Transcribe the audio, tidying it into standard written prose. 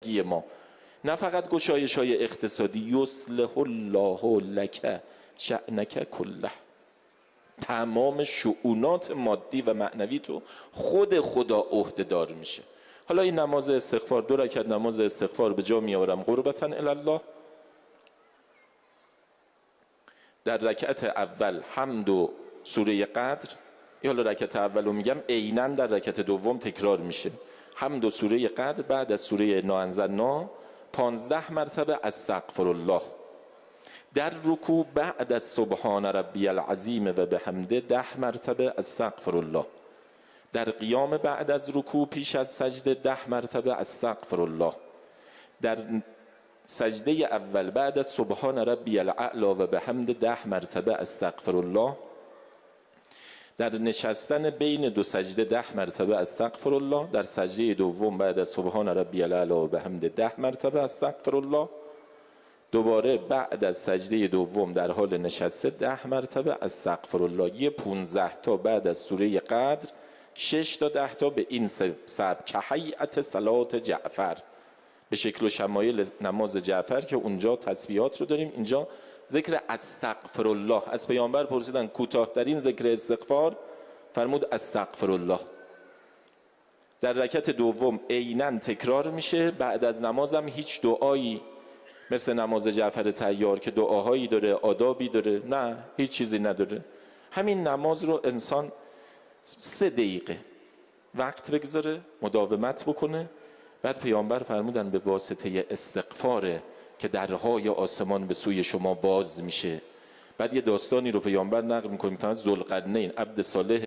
ما، نه فقط گشایش های اقتصادی. یصلح الله لک شأنک کله، تمام شؤونات مادی و معنوی تو خود خدا عهده‌دار میشه. حالا این نماز استغفار، 2 رکعت نماز استغفار به جا میارم قربتن الله. در رکعت اول حمد و سوره قدر، حالا رکعت اول رو میگم، عیناً در رکعت دوم تکرار میشه. حمد و سوره قدر بعد از سوره ناانزلنا 15 مرتبه استغفر الله. در رکوع بعد از سبحان ربی العظیم و بحمده 10 مرتبه استغفر الله. در قیام بعد از رکوع پیش از سجده 10 مرتبه استغفر الله. در سجده اول بعد از سبحان ربی الاعلی و بحمده 10 مرتبه استغفر الله. در نشستن بین 2 سجده 10 مرتبه استغفر الله. در سجده دوم بعد از سبحان ربی الاعلی و بحمده 10 مرتبه استغفر الله. دوباره بعد از سجده دوم در حال نشسته 10 مرتبه استغفر الله. یه 15 تا بعد از سوره قدر، 6 تا 10 تا به این سبک که هیئت صلات جعفر، به شکل و شمایل نماز جعفر که اونجا تسبیحات رو داریم، اینجا ذکر استغفر الله. از پیامبر پرسیدن کوتاه‌ترین ذکر استغفار، فرمود استغفر الله. در رکعت دوم عیناً تکرار میشه. بعد از نمازم هیچ دعایی مثل نماز جعفر طیار که دعاهایی داره، آدابی داره، نه، هیچ چیزی نداره. همین نماز رو انسان 3 دقیقه وقت بگذاره، مداومت بکنه. بعد پیامبر فرمودن به واسطه استغفاره که درهای آسمان به سوی شما باز میشه. بعد یه داستانی رو پیامبر نقل میکنه، میفرماید ذوالقرنین عبد صالح